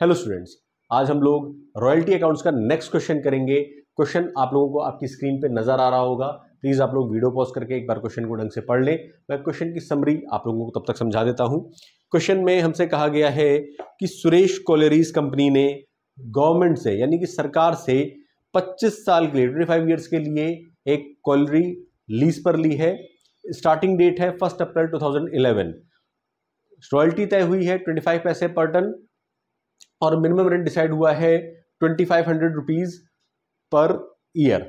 Hello students, आज हम लोग रॉयल्टी अकाउंट्स का नेक्स्ट क्वेश्चन करेंगे। क्वेश्चन आप लोगों को आपकी स्क्रीन पे नजर आ रहा होगा। प्लीज आप लोग वीडियो पॉज करके एक बार क्वेश्चन को ढंग से पढ़ लें। मैं क्वेश्चन की समरी आप लोगों को तब तक समझा देता हूं। क्वेश्चन में हमसे कहा गया है कि सुरेश कॉलेरीज कंपनी ने गवर्नमेंट से यानी कि सरकार से 25 साल के लिए 25 ईयर्स के लिए एक कॉलरी लीज पर ली है। स्टार्टिंग डेट है 1 अप्रैल 2011। रॉयल्टी तय हुई है 25 पैसे पर टन और मिनिमम रेंट डिसाइड हुआ है 2500 रुपीज पर ईयर।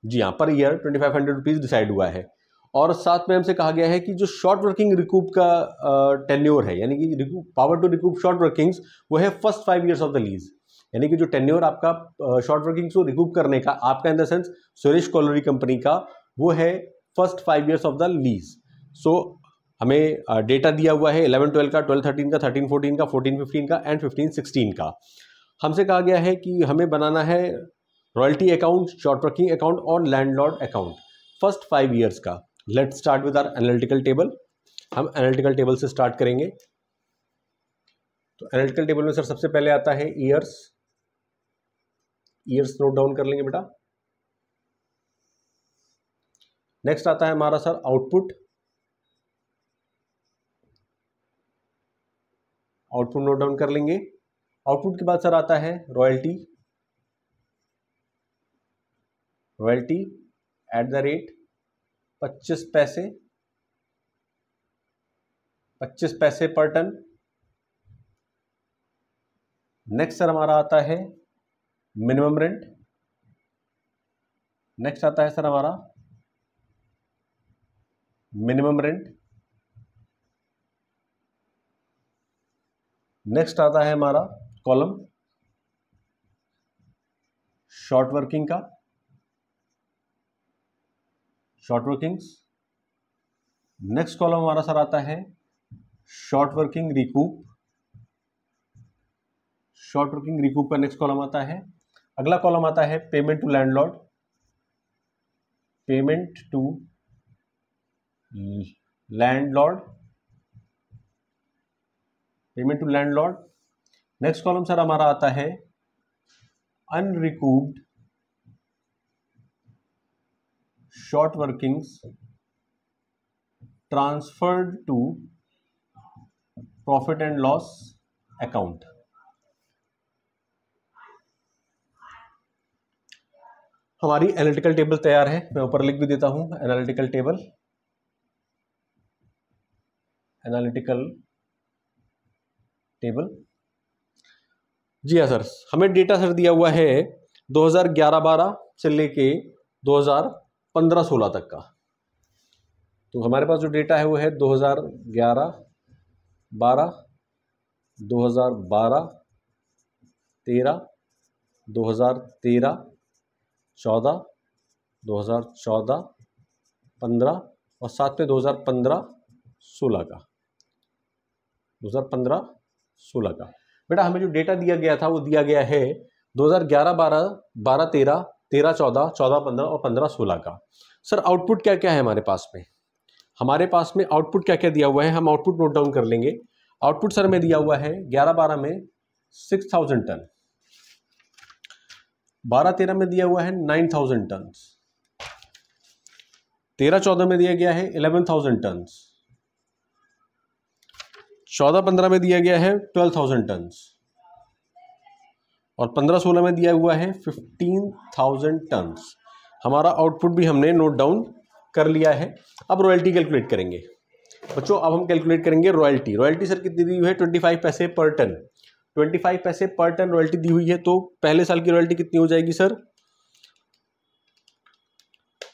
जी हाँ, पर ईयर 2500 रुपीज डिसाइड हुआ है। और साथ में हमसे कहा गया है कि जो शॉर्ट वर्किंग रिकूप का टेन्योर है यानी कि power to recoup short workings वो है first 5 years of the lease. यानी कि जो टेन्योर आपका शॉर्ट वर्किंग्स को रिकूप करने का आपका in the sense Suresh colliery company का वो है first 5 years of the lease. So हमें डेटा दिया हुआ है 11-12 का, 12-13 का, 13-14 का, 14-15 का एंड 15-16 का। हमसे कहा गया है कि हमें बनाना है royalty account, short working account और लैंडलॉर्ड अकाउंट फर्स्ट 5 ईयर्स का। Let's start with our analytical table. हम एनालिटिकल टेबल से स्टार्ट करेंगे। तो एनालिटिकल टेबल में सर सबसे पहले आता है ईयर्स। ईयर्स नोट डाउन कर लेंगे बेटा। नेक्स्ट आता है हमारा sir output. Output note down कर लेंगे। आउटपुट के बाद सर आता है royalty. Royalty at the rate 25 पैसे, 25 पैसे पर टन। नेक्स्ट सर हमारा आता है मिनिमम रेंट। नेक्स्ट आता है सर हमारा मिनिमम रेंट। नेक्स्ट आता है हमारा कॉलम शॉर्ट वर्किंग का, शॉर्ट वर्किंग्स। नेक्स्ट कॉलम हमारा सर आता है short working recoup. Short working recoup का नेक्स्ट कॉलम आता है। अगला कॉलम आता है payment to landlord. Payment to landlord, payment to landlord. Next column sir हमारा आता है unrecouped short workings transferred to profit and loss account. हमारी एनालिटिकल टेबल तैयार है। मैं ऊपर लिख भी देता हूं एनालिटिकल टेबल। Analytical table. जी हाँ सर, हमें डेटा सर दिया हुआ है 2011-12 से लेके 2015-16 तक का। तो हमारे पास जो डेटा है वो है 2011-12, 2012-13, 2013-14, 2014-15 और साथ में 2015-16 का। 2015-16 का बेटा हमें जो डेटा दिया गया था वो दिया गया है 2011-12, 12-13, 13-14, 14-15 और 15-16 का। सर आउटपुट क्या क्या है हमारे पास में? हमारे पास में आउटपुट क्या क्या दिया हुआ है हम आउटपुट नोट डाउन कर लेंगे। आउटपुट सर में दिया हुआ है 11-12 में 6000 टन, 12-13 में दिया हुआ है 9000 टन, 13-14 में दिया गया है 11000 टन, 14-15 में दिया गया है 12,000 टन और 15-16 में दिया हुआ है 15,000 टन। हमारा आउटपुट भी हमने नोट डाउन कर लिया है। अब रॉयल्टी कैलकुलेट करेंगे बच्चों। अब हम कैलकुलेट करेंगे रॉयल्टी। रॉयल्टी सर कितनी दी हुई है? 25 पैसे पर टन। 25 पैसे पर टन रॉयल्टी दी हुई है। तो पहले साल की रॉयल्टी कितनी हो जाएगी सर?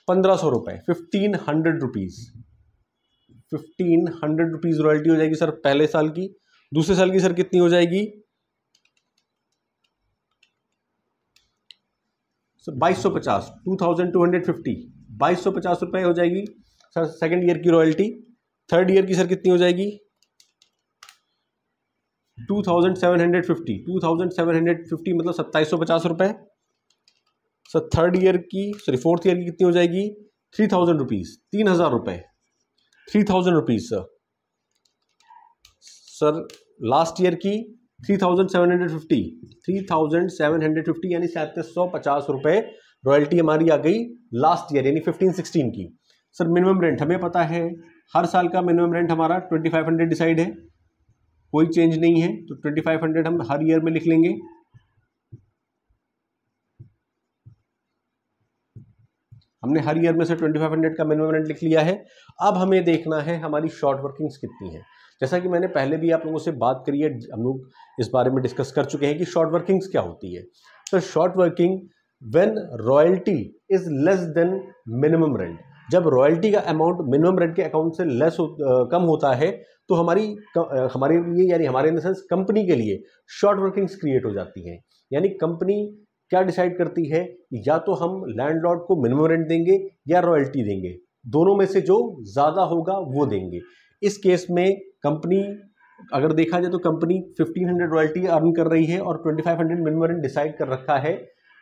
1500 रुपए, 1500 रुपीज। 1500 रुपीज रॉयल्टी हो जाएगी सर पहले साल की। दूसरे साल की सर कितनी हो जाएगी? सर 2250, 2250, 2250 रुपए हो जाएगी सर सेकंड ईयर की रॉयल्टी। थर्ड ईयर की सर कितनी हो जाएगी? 2750, 2750 मतलब 2750 रुपए। सर थर्ड ईयर की फोर्थ ईयर की कितनी हो जाएगी? 3000 रुपीज, 3000 रुपए, 3000 rupees sir. Sir last year की 3750 3750 यानी 3750 रुपए रॉयल्टी हमारी आ गई लास्ट ईयर यानी 15-16 की। सर मिनिमम रेंट हमें पता है, हर साल का मिनिमम रेंट हमारा 2500 डिसाइड है, कोई चेंज नहीं है, तो 2500 हम हर ईयर में लिख लेंगे। हमने हर ईयर में से 2500 का मिनिमम रेंट लिख लिया है। अब हमें देखना है हमारी शॉर्ट वर्किंग्स कितनी है। जैसा कि मैंने पहले भी आप लोगों से बात करी है, हम लोग इस बारे में डिस्कस कर चुके हैं कि शॉर्ट वर्किंग्स क्या होती है। तो short working when royalty is less than minimum rent, जब रॉयल्टी का अमाउंट मिनिमम रेंट के अकाउंट से कम होता है तो हमारे लिए यानी हमारे इन द सेंस कंपनी के लिए शॉर्ट वर्किंग्स क्रिएट हो जाती हैं। यानी कंपनी क्या डिसाइड करती है, या तो हम लैंडलॉर्ड को मिनिमम रेंट देंगे या रॉयल्टी देंगे, दोनों में से जो ज़्यादा होगा वो देंगे। इस केस में कंपनी अगर देखा जाए तो कंपनी 1500 रॉयल्टी अर्न कर रही है और 2500 मिनिमम रेंट डिसाइड कर रखा है,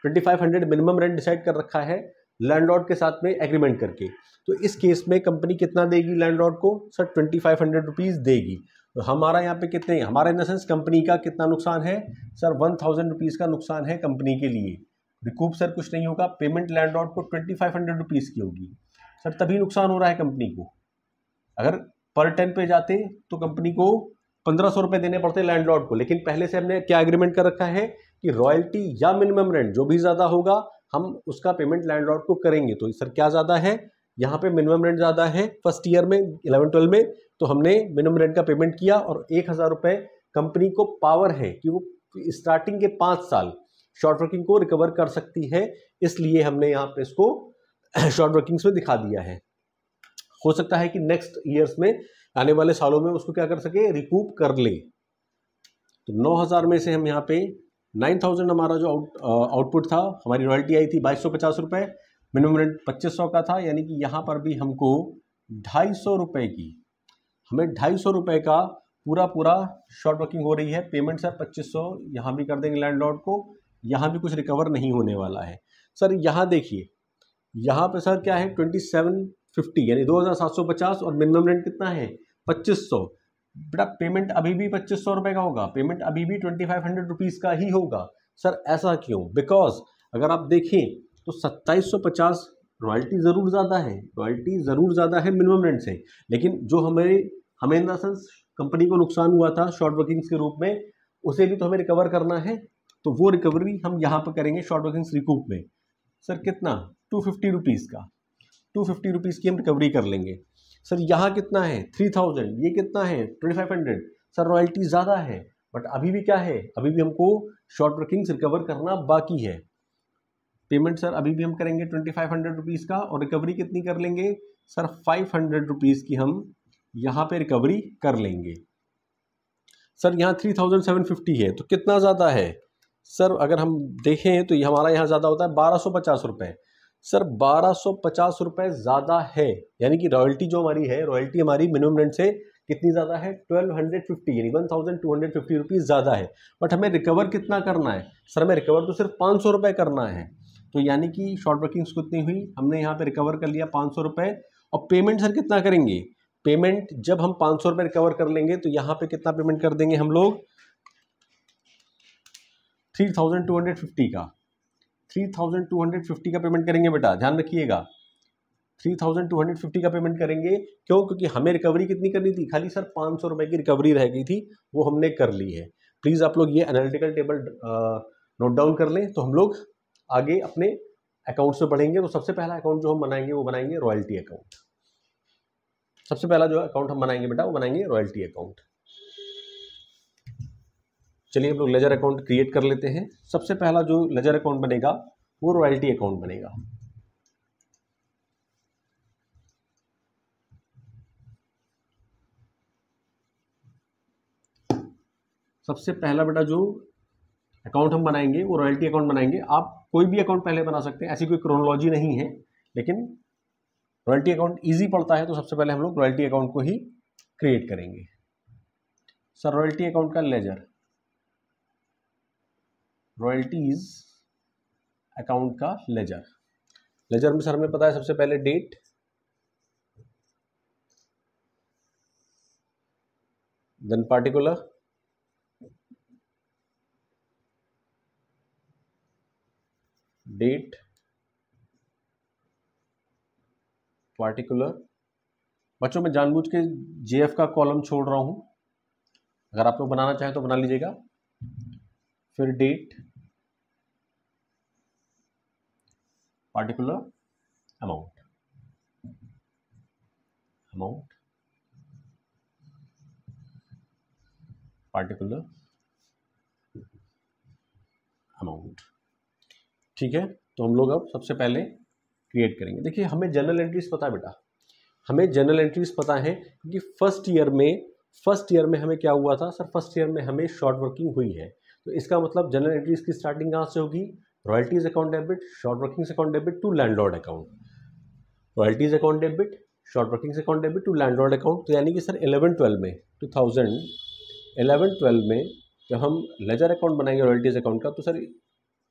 2500 मिनिमम रेंट डिसाइड कर रखा है लैंडलॉर्ड के साथ में एग्रीमेंट करके। तो इस केस में कंपनी कितना देगी लैंडलॉर्ड को? सर 2500 रुपीज़ देगी। तो हमारा यहाँ पे कितने, हमारा इन द सेंस कंपनी का कितना नुकसान है? सर 1000 रुपीज़ का नुकसान है कंपनी के लिए। रिकूप सर कुछ नहीं होगा, पेमेंट लैंडलॉर्ड को 2500 रुपीज़ की होगी। सर तभी नुकसान हो रहा है कंपनी को। अगर पर टन पे जाते तो कंपनी को 1500 रुपये देने पड़ते लैंडलॉर्ड को, लेकिन पहले से हमने क्या एग्रीमेंट कर रखा है कि रॉयल्टी या मिनिमम रेंट जो भी ज़्यादा होगा हम उसका पेमेंट लैंडलॉर्ड को करेंगे। तो सर क्या ज़्यादा है? यहाँ पे मिनिमम रेंट ज़्यादा है फर्स्ट ईयर में 11-12 में, तो हमने मिनिमम रेंट का पेमेंट किया और 1000 रुपये कंपनी को पावर है कि वो स्टार्टिंग के 5 साल शॉर्ट वर्किंग को रिकवर कर सकती है, इसलिए हमने यहाँ पे इसको शॉर्ट वर्किंग्स में दिखा दिया है। हो सकता है कि नेक्स्ट ईयर्स में आने वाले सालों में उसको क्या कर सके, रिकूप कर ले। तो 9000 में से हम यहाँ पे 9000 हमारा जो आउटपुट था, हमारी रॉयल्टी आई थी 2250 रुपये, मिनिमम रेंट 2500 का था, यानी कि यहाँ पर भी हमको 250 रुपये की, हमें 250 रुपये का पूरा शॉर्ट वर्किंग हो रही है। पेमेंट सर 2500 यहाँ भी कर देंगे लैंडलॉर्ड को, यहाँ भी कुछ रिकवर नहीं होने वाला है। सर यहाँ देखिए, यहाँ पे सर क्या है 2750 यानी 2750 और मिनिमम रेंट कितना है 2500। बेटा पेमेंट अभी भी 2500 रुपये का होगा, पेमेंट अभी भी 2500 रुपीज़ का ही होगा। सर ऐसा क्यों? बिकॉज अगर आप देखें तो 2750 रॉयल्टी ज़रूर ज़्यादा है, रॉयल्टी ज़रूर ज़्यादा है मिनिमम रेंट से, लेकिन जो हमें इन द सेंस कंपनी को नुकसान हुआ था शॉर्ट वर्किंग्स के रूप में, उसे भी तो हमें रिकवर करना है। तो वो रिकवरी हम यहाँ पर करेंगे शॉर्ट वर्किंग्स रिकूप में। सर कितना? 250 रुपीज़ का, 250 रुपीज़ की हम रिकवरी कर लेंगे। सर यहाँ कितना है 3000, ये कितना है 2500। सर रॉयल्टी ज़्यादा है, बट अभी भी क्या है, अभी भी हमको शॉर्ट वर्किंग्स रिकवर करना बाकी है। पेमेंट सर अभी भी हम करेंगे 2500 रुपीज़ का और रिकवरी कितनी कर लेंगे? सर 500 रुपीज़ की हम यहाँ पे रिकवरी कर लेंगे। सर यहाँ 3750 है, तो कितना ज़्यादा है? सर अगर हम देखें तो ये हमारा यहाँ ज़्यादा होता है 1250 रुपये। सर 1250 रुपये ज़्यादा है, यानी कि रॉयल्टी जो हमारी है, रॉयल्टी हमारी मिनिमम रेंट से कितनी ज़्यादा है 1250 यानी 1250 रुपीज़ ज़्यादा है। बट हमें रिकवर कितना करना है? सर हमें रिकवर तो सिर्फ 500 रुपये करना है। तो यानी कि शॉर्ट वर्किंग्स कितनी हुई, हमने यहाँ पे रिकवर कर लिया 500 रुपये। और पेमेंट सर कितना करेंगे? पेमेंट जब हम 500 रुपये रिकवर कर लेंगे तो यहाँ पे कितना पेमेंट कर देंगे हम लोग? 3250 का, 3250 का पेमेंट करेंगे बेटा, ध्यान रखिएगा 3250 का पेमेंट करेंगे। क्यों? क्योंकि हमें रिकवरी कितनी करनी थी, खाली सर 500 रुपये की रिकवरी रह गई थी, वो हमने कर ली है। प्लीज़ आप लोग ये एनालिटिकल टेबल नोट डाउन कर लें, तो हम लोग आगे अपने अकाउंट्स में बढ़ेंगे। तो सबसे पहला अकाउंट जो हम बनाएंगे वो बनाएंगे रॉयल्टी अकाउंट। सबसे पहला जो अकाउंट हम बनाएंगे बेटा वो बनाएंगे रॉयल्टी अकाउंट। चलिए हम लोग लेजर अकाउंट क्रिएट कर लेते हैं। सबसे पहला जो लेजर अकाउंट बनेगा वो रॉयल्टी अकाउंट बनेगा। सबसे पहला बेटा जो अकाउंट हम बनाएंगे वो रॉयल्टी अकाउंट बनाएंगे। आप कोई भी अकाउंट पहले बना सकते हैं, ऐसी कोई क्रोनोलॉजी नहीं है, लेकिन रॉयल्टी अकाउंट इजी पड़ता है तो सबसे पहले हम लोग रॉयल्टी अकाउंट को ही क्रिएट करेंगे। सर रॉयल्टी अकाउंट का लेजर, रॉयल्टीज अकाउंट का लेजर। लेजर में सर हमें पता है सबसे पहले date, then particular, date particular, बच्चों मैं जानबूझ के जेएफ का कॉलम छोड़ रहा हूं, अगर आप लोग बनाना चाहें तो बना लीजिएगा। फिर date particular amount, amount particular amount. ठीक है, तो हम लोग अब सबसे पहले क्रिएट करेंगे। देखिए हमें जनरल एंट्रीज पता है बेटा, हमें जनरल एंट्रीज पता है क्योंकि फर्स्ट ईयर में हमें क्या हुआ था सर, फर्स्ट ईयर में हमें शॉर्ट वर्किंग हुई है। तो इसका मतलब जनरल एंट्रीज की स्टार्टिंग कहाँ से होगी, royalties account debit, short working account debit to landlord account, royalties account debit, short working account debit to landlord account. तो यानी कि सर 11-12 में 2011-12 में जब हम लेजर अकाउंट बनाएंगे रॉयल्टीज अकाउंट का, तो सर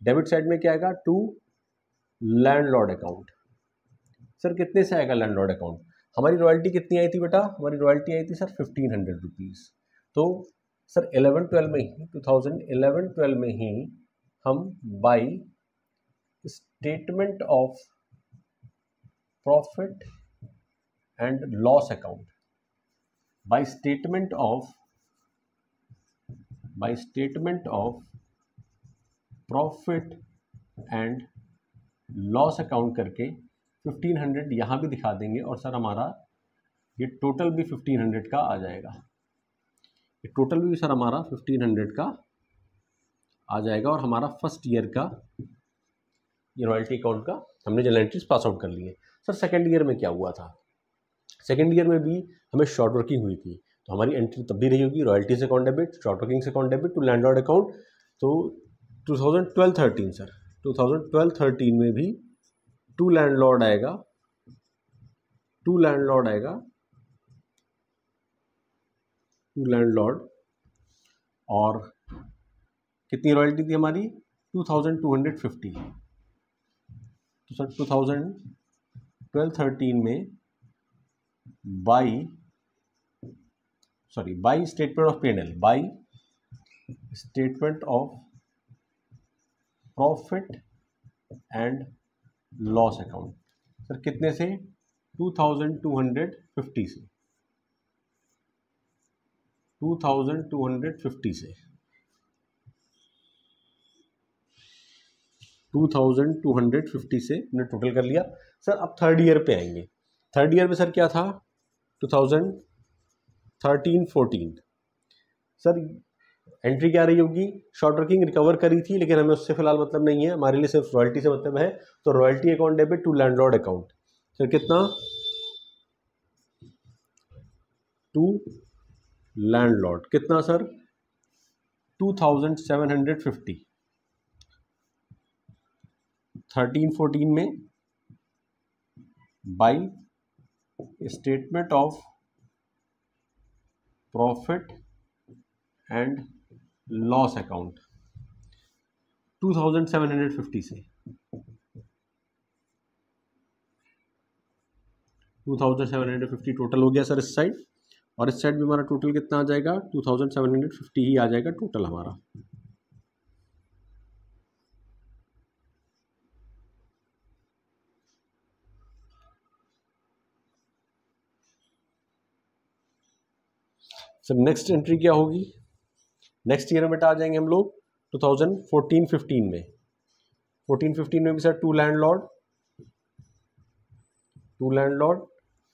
डेबिट साइड में क्या आएगा, टू लैंडलॉर्ड अकाउंट। सर कितने से आएगा लैंडलॉर्ड अकाउंट, हमारी रॉयल्टी कितनी आई थी बेटा, हमारी रॉयल्टी आई थी सर 1500 रुपीज़। तो सर 11-12 में ही 2011-12 में ही हम by statement of profit and loss account, by statement of profit and loss account करके 1500 यहाँ भी दिखा देंगे, और सर हमारा ये टोटल भी 1500 का आ जाएगा, ये टोटल भी सर हमारा 1500 का आ जाएगा। और हमारा फर्स्ट ईयर का ये रॉयल्टी अकाउंट का हमने जनरल एंट्रीज पास आउट कर लिए। सर सेकेंड ईयर में क्या हुआ था, सेकेंड ईयर में भी हमें शॉर्ट वर्किंग हुई थी, तो हमारी एंट्री तब भी रही होगी royalties account debit, short working account debit to landlord account. तो 2012-13 सर 2012-13 में भी टू लैंडलॉर्ड आएगा, टू लैंडलॉर्ड, और कितनी रॉयल्टी थी हमारी 2250। तो सर 2012-13 में by statement of P&L, by statement of profit and loss account, sir कितने से 2250 से, 2250 से 2250 से हमने टोटल कर लिया। सर अब थर्ड ईयर पे आएंगे, थर्ड ईयर में सर क्या था 2013-14, सर एंट्री क्या रही होगी, शॉर्ट वर्किंग रिकवर करी थी, लेकिन हमें उससे फिलहाल मतलब नहीं है, हमारे लिए सिर्फ रॉयल्टी से मतलब है। तो royalty account debit to landlord account, sir कितना, टू लैंडलॉर्ड कितना सर 2750। 13-14 में by statement of profit and loss account 2750 से 2750 टोटल हो गया सर इस साइड, और इस साइड भी हमारा टोटल कितना आ जाएगा 2750 ही आ जाएगा टोटल हमारा। सर नेक्स्ट एंट्री क्या होगी, नेक्स्ट ईयर में आ जाएंगे हम लोग 2014-15 में, 14-15 में भी सर टू लैंडलॉर्ड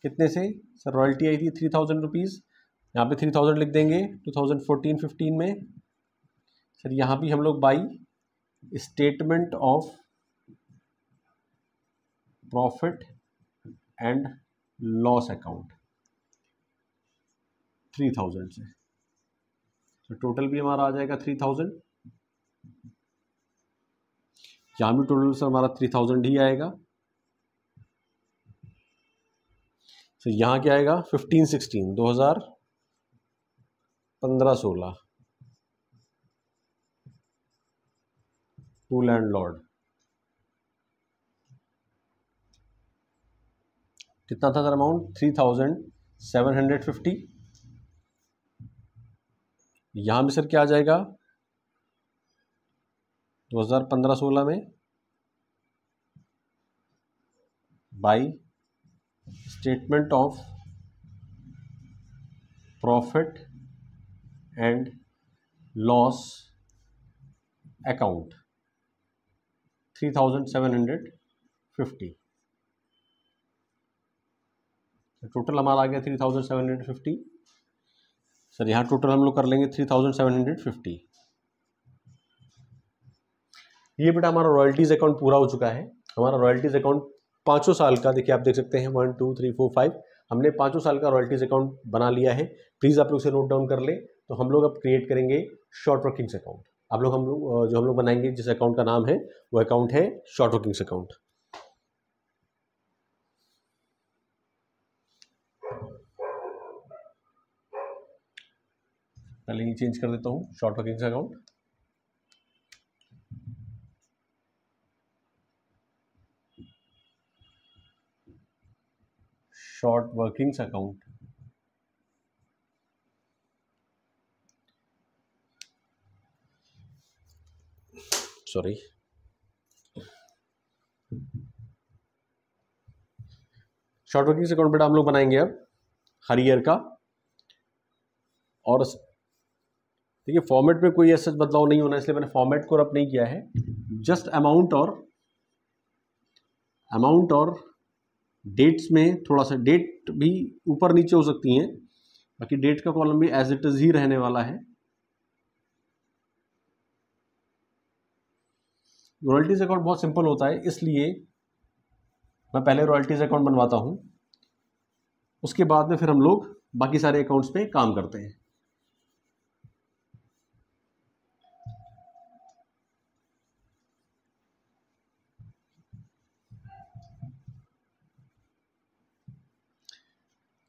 कितने से, सर रॉयल्टी आई थी 3000 रुपीज़, यहाँ पे 3000 लिख देंगे 2014-15 में। सर यहाँ भी हम लोग by statement of profit and loss account 3000 से, तो टोटल भी हमारा आ जाएगा 3000, यहाँ भी टोटल सर हमारा 3000 ही आएगा। तो यहाँ क्या आएगा 15-16 2015-16 टू लैंडलॉर्ड कितना था सर अमाउंट 3750। यहाँ भी सर क्या आ जाएगा 2015-16 में by statement of profit and loss account 3750। Total हमारा आ गया 3750। सर यहाँ टोटल हम लोग कर लेंगे 3750। ये बेटा हमारा रॉयल्टीज अकाउंट पूरा हो चुका है। हमारा रॉयल्टीज अकाउंट 5 साल का, देखिए आप देख सकते हैं 1 2 3 4 5, हमने 5 साल का रॉयल्टीज अकाउंट बना लिया है। प्लीज़ आप लोग इसे नोट डाउन कर ले। तो हम लोग अब क्रिएट करेंगे शॉर्ट वर्किंग्स अकाउंट। हम लोग बनाएंगे जिस अकाउंट का नाम है वो अकाउंट है शॉर्ट वर्किंग्स अकाउंट। पहले ये चेंज कर देता हूँ, short workings account. Short workings account, sorry, short workings account बेटा हम लोग बनाएंगे अब हर ईयर का। और देखिए फॉर्मेट में कोई ऐसा बदलाव नहीं होना, इसलिए मैंने फॉर्मेट को रब नहीं किया है। जस्ट अमाउंट और डेट्स में थोड़ा सा डेट भी ऊपर नीचे हो सकती हैं, बाकी डेट का कॉलम भी एज इट इज ही रहने वाला है। रॉयल्टीज अकाउंट बहुत सिंपल होता है, इसलिए मैं पहले रॉयल्टीज अकाउंट बनवाता हूं, उसके बाद में फिर हम लोग बाकी सारे अकाउंट्स पे काम करते हैं।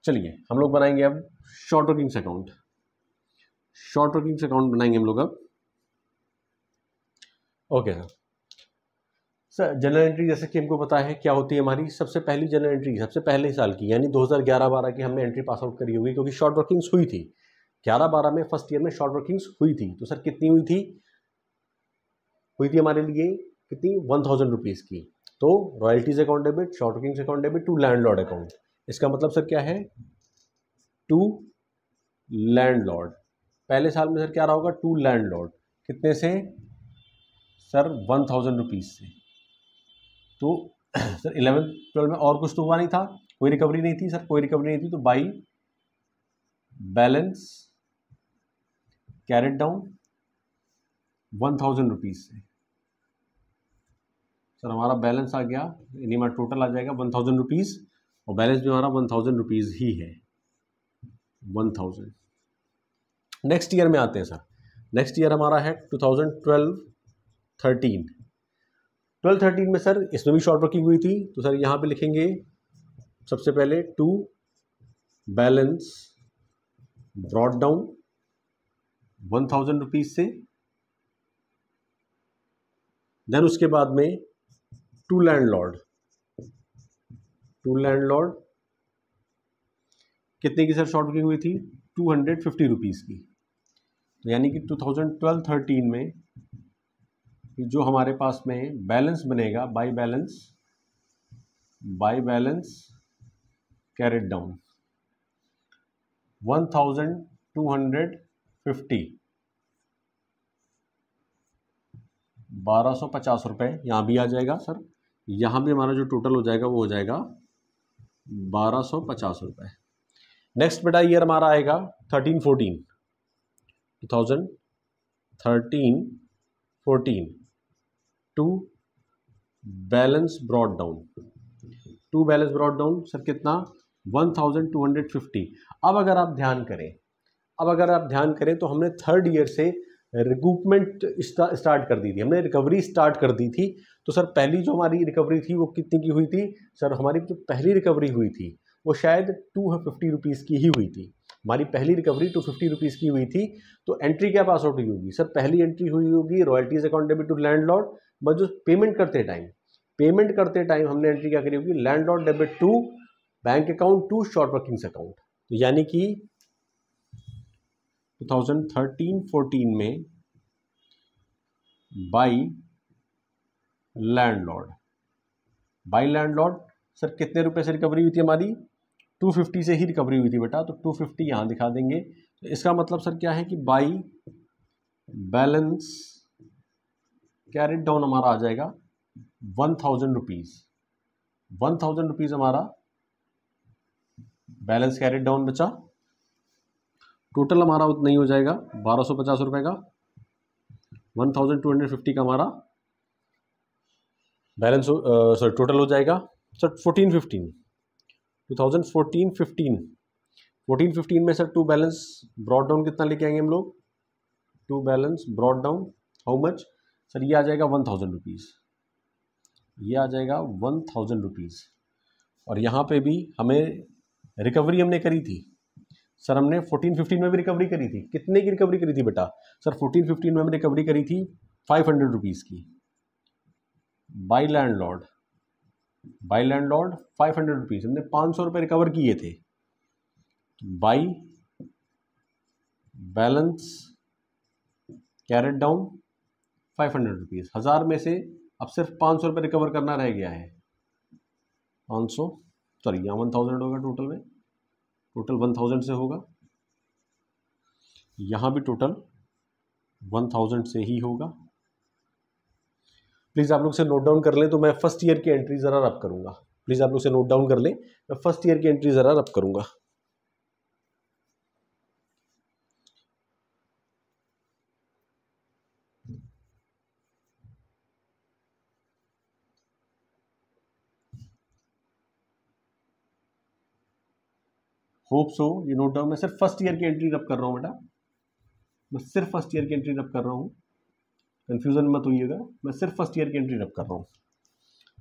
चलिए हम लोग बनाएंगे अब short workings account. Short workings account बनाएंगे हम लोग अब। ओके सर, जनरल एंट्री जैसे कि हमको पता है क्या होती है हमारी। सबसे पहली जनरल एंट्री सबसे पहले साल की यानी 2011-12 की हमने एंट्री पास आउट करी होगी, क्योंकि शॉर्ट वर्किंग्स हुई थी 11-12 में, फर्स्ट ईयर में शॉर्ट वर्किंग्स हुई थी। तो सर कितनी हुई थी हमारे लिए कितनी, 1000 रुपीज़ की। तो royalties account debit, short workings account debit to landlord account. इसका मतलब सर क्या है, टू लैंडलॉर्ड। पहले साल में सर क्या रहा होगा, टू लैंडलॉर्ड। कितने से सर, 1000 रुपीज़ से। तो सर 11th-12 में और कुछ तो हुआ नहीं था, कोई रिकवरी नहीं थी सर, कोई रिकवरी नहीं थी। तो by balance carried down 1000 rupees से सर हमारा बैलेंस आ गया, यानी हमारा टोटल आ जाएगा 1000 रुपीज़, और बैलेंस भी हमारा 1000 रुपीज़ ही है, 1000। नेक्स्ट ईयर में आते हैं सर। नेक्स्ट ईयर हमारा है 2012-13। 12-13 में सर इसमें भी शॉर्ट वर्किंग हुई थी। तो सर यहाँ पे लिखेंगे सबसे पहले to balance brought down 1000 rupees से। देन उसके बाद में टू लैंडलॉर्ड कितने की सर शॉर्ट वर्किंग हुई थी, 250 रुपीज़ की। तो यानी कि 2012-13 में जो हमारे पास में बैलेंस बनेगा, बाय बैलेंस कैरेट डाउन 1250, 1250 रुपये यहाँ भी आ जाएगा सर। यहाँ भी हमारा जो टोटल हो जाएगा वो हो जाएगा 1250 रुपये। नेक्स्ट बेटा ईयर हमारा आएगा 13-14, 2013-14 to balance brought down sir कितना, 1250। अब अगर आप ध्यान करें तो हमने थर्ड ईयर से रिकूपमेंट स्टार्ट कर दी थी, हमने रिकवरी स्टार्ट कर दी थी। तो सर पहली जो हमारी रिकवरी थी वो कितनी की हुई थी सर, हमारी जो पहली रिकवरी हुई थी वो शायद 250 रुपीज़ की ही हुई थी। हमारी पहली रिकवरी 250 रुपीज़ की हुई थी। तो एंट्री क्या पास आउट हुई होगी सर, पहली एंट्री हुई होगी royalties account debit to landlord, but जो पेमेंट करते टाइम हमने एंट्री क्या करी होगी, landlord debit to bank account to short workings account. तो यानी कि 2013-14 में बाई लैंडलॉर्ड सर कितने रुपए से रिकवरी हुई थी हमारी? 250 से ही रिकवरी हुई थी बेटा, तो 250 यहाँ दिखा देंगे। तो इसका मतलब सर क्या है कि बाई बैलेंस कैरिड डाउन हमारा आ जाएगा 1000 रुपीज़। 1000 रुपीज़ हमारा बैलेंस कैरिड डाउन बचा। टोटल हमारा उतना ही हो जाएगा 1250 रुपये का। 1250 का हमारा बैलेंस सॉरी टोटल हो जाएगा सर 1415 1415 में sir to balance brought down कितना लेके आएंगे हम लोग? To balance brought down how much sir? ये आ जाएगा 1000 रुपीज़, ये आ जाएगा 1000 रुपीज़। और यहाँ पे भी हमें रिकवरी हमने करी थी सर, हमने 1415 में भी रिकवरी करी थी। कितने की रिकवरी करी थी बेटा? सर 1415 में हमने रिकवरी करी थी 500 रुपीज़ की by landlord. By landlord 500 rupees, हमने 500 रुपये रिकवर किए थे। By balance carried down 500 rupees. 1000 में से अब सिर्फ 500 रुपये रिकवर करना रह गया है। 500 सॉरी यहाँ 1000 होगा टोटल में, टोटल 1000 से होगा। यहाँ भी टोटल 1000 से ही होगा। प्लीज़ आप लोग से नोट डाउन कर लें, तो मैं फर्स्ट ईयर की एंट्री ज़रा रब करूँगा। प्लीज़ आप लोग से नोट डाउन कर लें, मैं फर्स्ट ईयर की एंट्री ज़रा रब करूँगा। होप सो ये नोट डाउन। मैं सिर्फ फर्स्ट ईयर की एंट्री रब कर रहा हूँ बेटा, मैं सिर्फ फर्स्ट ईयर की एंट्री रब कर रहा हूँ, कन्फ्यूज़न मत होइएगा। मैं सिर्फ फर्स्ट ईयर की एंट्री रब कर रहा हूँ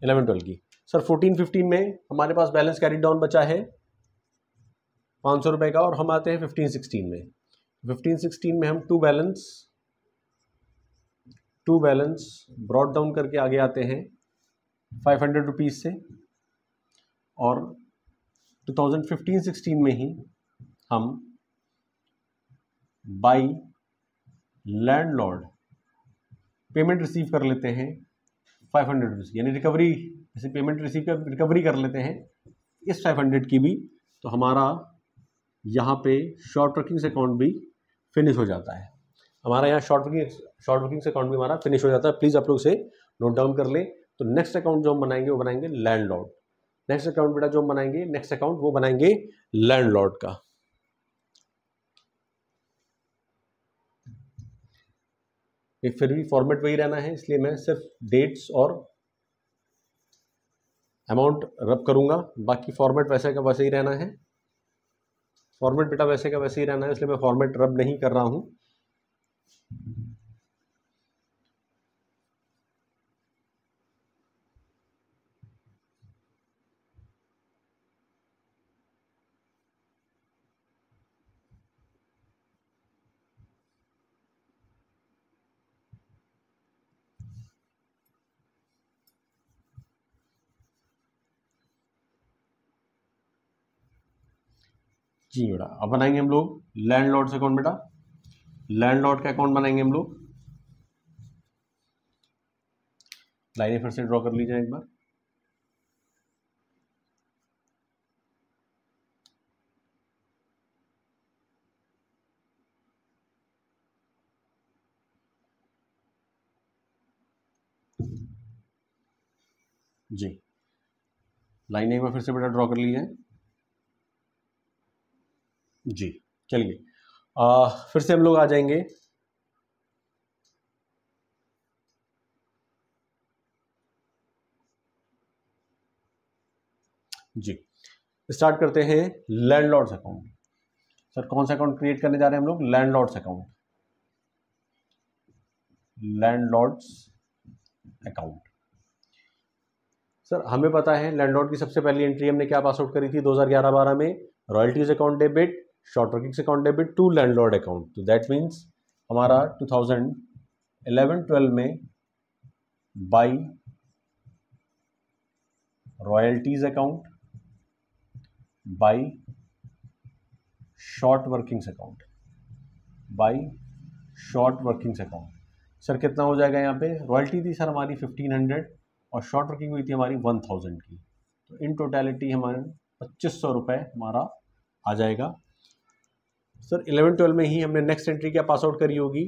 11-12 की। सर 14-15 में हमारे पास बैलेंस कैरी डाउन बचा है 500 रुपये का, और हम आते हैं 15-16 में। 15-16 में हम टू बैलेंस ब्रॉड डाउन करके आगे आते हैं 500 रुपीज़ से, और 2015-16 में ही हम बाई लैंडलॉर्ड पेमेंट रिसीव कर लेते हैं 500 रुपीज़, यानी रिकवरी, जैसे पेमेंट रिकवरी कर लेते हैं इस 500 की भी, तो हमारा यहाँ पे शॉर्ट वर्किंग से अकाउंट भी फिनिश हो जाता है। हमारा यहाँ शॉर्ट वर्किंग से अकाउंट भी हमारा फिनिश हो जाता है। प्लीज़ आप लोग से नोट डाउन कर लें। तो नेक्स्ट अकाउंट जो हम बनाएंगे वो बनाएंगे लैंडलॉर्ड। नेक्स्ट अकाउंट बेटा जो हम बनाएंगे, नेक्स्ट अकाउंट वो बनाएंगे लैंडलॉर्ड का। फिर भी फॉर्मेट वही रहना है, इसलिए मैं सिर्फ डेट्स और अमाउंट रब करूंगा, बाकी फॉर्मेट वैसे का वैसे ही रहना है। फॉर्मेट बेटा वैसे का वैसे ही रहना है, इसलिए मैं फॉर्मेट रब नहीं कर रहा हूं। जी बेटा, अब बनाएंगे हम लोग लैंडलॉर्ड से अकाउंट। बेटा लैंडलॉर्ड का अकाउंट बनाएंगे हम लोग। लाइनें फिर से ड्रॉ कर लीजिए एक बार। जी लाइनें एक बार फिर से बेटा ड्रॉ कर लीजिए। जी चलिए, फिर से हम लोग आ जाएंगे जी, स्टार्ट करते हैं लैंडलॉर्ड्स अकाउंट। सर कौन सा अकाउंट क्रिएट करने जा रहे हैं हम लोग? Landlords account. Landlords account sir हमें पता है लैंडलॉर्ड की सबसे पहली एंट्री हमने क्या पास आउट करी थी 2011-12 में? Royalties account debit, short workings account debit to landlord account. तो दैट मीन्स हमारा 2011-12 में by royalties account, by short workings account, by short workings account. Sir कितना हो जाएगा यहाँ पे? रॉयल्टी थी सर हमारी 1500 और शॉर्ट वर्किंग हुई थी हमारी 1000 की, तो इन टोटलिटी हमारे 2500 रुपये हमारा आ जाएगा। सर 11-12 में ही हमने नेक्स्ट एंट्री क्या पास आउट करी होगी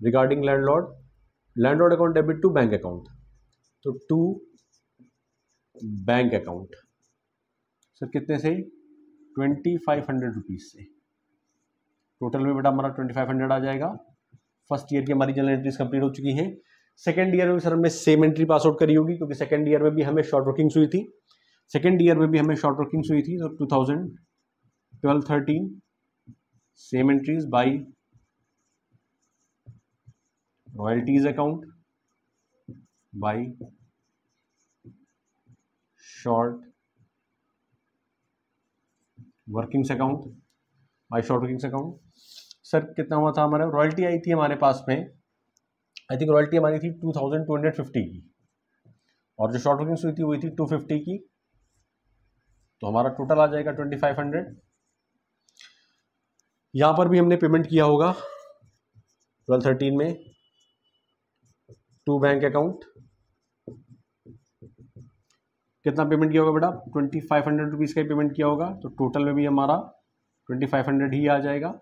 regarding landlord account debit to bank account, तो टू बैंक अकाउंट सर कितने से 2500 रुपीज़ से। टोटल में बेटा हमारा 2500 आ जाएगा। फर्स्ट ईयर की हमारी जनरल एंट्रीज कंप्लीट हो चुकी हैं। सेकंड ईयर में सर हमने सेम एंट्री पास आउट करी होगी, क्योंकि सेकंड ईयर में भी हमें शॉर्ट वर्किंग्स हुई थी। तो 2012-13 same entries by royalties account, by short workings account, sir कितना हुआ था हमारा, रॉयल्टी आई थी हमारे पास में, आई थिंक रॉयल्टी हमारी थी 2250 की, और जो शॉर्ट वर्किंग्स हुई थी वही थी 250 की, तो हमारा टोटल आ जाएगा 2500। यहाँ पर भी हमने पेमेंट किया होगा 12-13 में टू बैंक अकाउंट। कितना पेमेंट किया होगा बेटा, 2500 रुपीज़ का ही पेमेंट किया होगा, तो टोटल में भी हमारा 2500 ही आ जाएगा।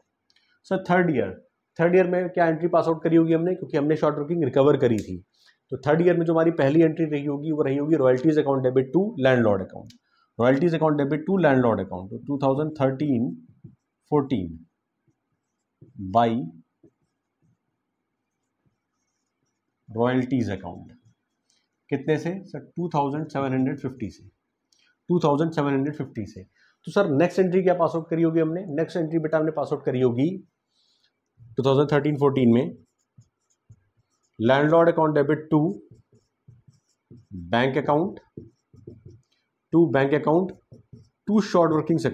सर थर्ड ईयर में क्या एंट्री पास आउट करी होगी हमने, क्योंकि हमने शॉर्ट वर्किंग रिकवर करी थी। तो थर्ड ईयर में जो हमारी पहली एंट्री रही होगी वो रही होगी royalties account debit to landlord account, तो 2013-14 बाई रॉयल्टीज अकाउंट, कितने से सर 2750 से। तो सर नेक्स्ट एंट्री क्या पास आउट करी होगी हमने, नेक्स्ट एंट्री बेटा हमने पास आउट करी होगी 2013-14 में landlord account debit to bank account, to short workings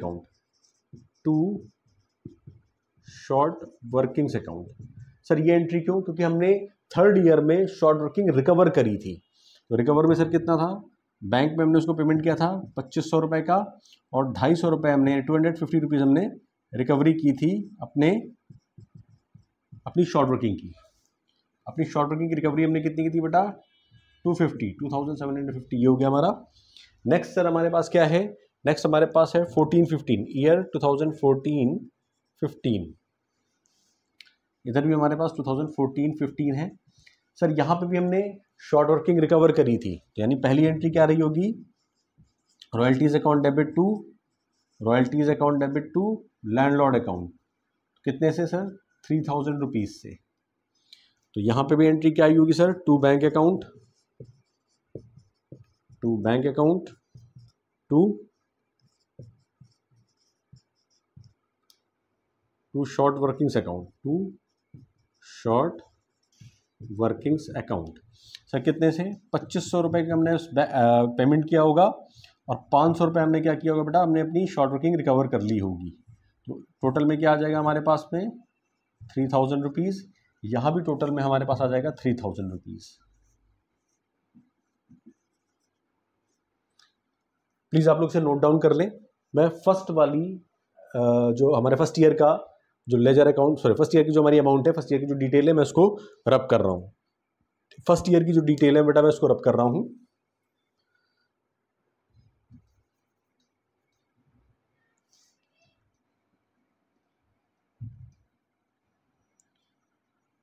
account, sir ये एंट्री क्यों, क्योंकि हमने थर्ड ईयर में शॉर्ट वर्किंग रिकवर करी थी। तो रिकवर में सर कितना था, बैंक में हमने उसको पेमेंट किया था 2500 रुपये का, और 250 रुपये हमने 250 रुपीज़ हमने रिकवरी की थी अपनी शॉर्ट वर्किंग की। अपनी शॉर्ट वर्किंग की रिकवरी हमने कितनी की थी बेटा 2750, ये हो गया हमारा। नेक्स्ट सर हमारे पास क्या है, नेक्स्ट हमारे पास है 14-15 ईयर 2014-15, इधर भी हमारे पास 2014-15 है। सर यहाँ पे भी हमने शॉर्ट वर्किंग रिकवर करी थी, यानी पहली एंट्री क्या रही होगी, royalties account debit to landlord account, कितने से सर 3000 रुपीज़ से। तो यहाँ पे भी एंट्री क्या आई होगी sir, to bank account to short workings account, sir कितने से 2500 रुपये का हमने पेमेंट किया होगा, और 500 रुपये हमने क्या किया होगा बेटा, हमने अपनी शॉर्ट वर्किंग रिकवर कर ली होगी। तो टोटल में क्या आ जाएगा हमारे पास में 3000 रुपीज़, यहाँ भी टोटल में हमारे पास आ जाएगा 3000 रुपीज़। प्लीज़ आप लोग से नोट डाउन कर लें। मैं फर्स्ट वाली जो हमारे फर्स्ट ईयर का जो लेजर अकाउंट, फर्स्ट ईयर की जो हमारी अमाउंट है, फर्स्ट ईयर की जो डिटेल है, मैं उसको रब कर रहा हूँ। फर्स्ट ईयर की जो डिटेल है बेटा मैं उसको रब कर रहा हूँ।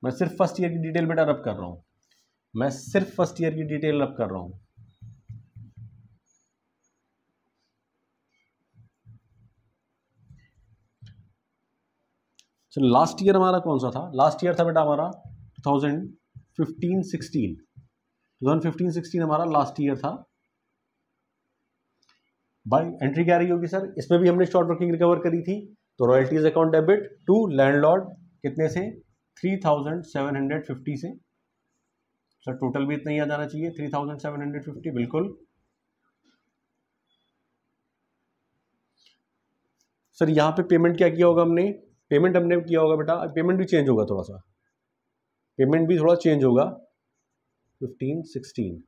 मैं सिर्फ फर्स्ट ईयर की डिटेल बेटा रब कर रहा हूँ, चलो लास्ट ईयर हमारा कौन सा था, लास्ट ईयर था बेटा हमारा 2015-16 हमारा लास्ट ईयर था। बाय एंट्री क्या रही होगी सर, इसमें भी हमने शॉर्ट वर्किंग रिकवर करी थी, तो royalties account debit to landlord कितने से 3750 से। सर टोटल भी इतना ही आ जाना चाहिए 3750, बिल्कुल। सर यहाँ पे पेमेंट क्या किया होगा हमने, पेमेंट हमने किया होगा बेटा, पेमेंट भी चेंज होगा, थोड़ा चेंज होगा 15-16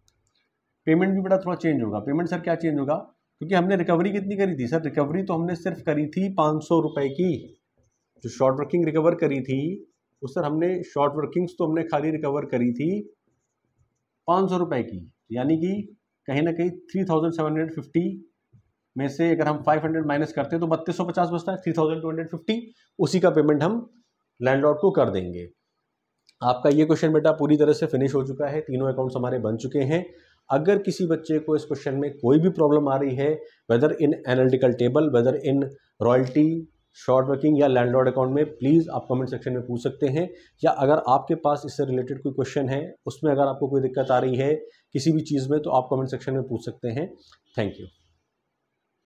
पेमेंट भी बेटा थोड़ा चेंज होगा। पेमेंट सर क्या चेंज होगा, क्योंकि हमने रिकवरी कितनी करी थी सर, रिकवरी तो हमने सिर्फ करी थी 500 रुपये की। जो शॉर्ट वर्किंग रिकवर करी थी उस सर हमने शॉर्ट वर्किंग्स तो हमने खाली रिकवर करी थी 500 रुपये की, यानी कि कहीं ना कहीं 3750 में से अगर हम 500 माइनस करते हैं तो 3250 बचता है, 3250, उसी का पेमेंट हम लैंडलॉर्ड को कर देंगे। आपका ये क्वेश्चन बेटा पूरी तरह से फिनिश हो चुका है, तीनों अकाउंट्स हमारे बन चुके हैं। अगर किसी बच्चे को इस क्वेश्चन में कोई भी प्रॉब्लम आ रही है, वेदर इन एनालिटिकल टेबल, वेदर इन रॉयल्टी, शॉर्ट वर्किंग या लैंडलॉर्ड अकाउंट में, प्लीज़ आप कमेंट सेक्शन में पूछ सकते हैं। या अगर आपके पास इससे रिलेटेड कोई क्वेश्चन है, उसमें अगर आपको कोई दिक्कत आ रही है किसी भी चीज़ में, तो आप कमेंट सेक्शन में पूछ सकते हैं। Thank you.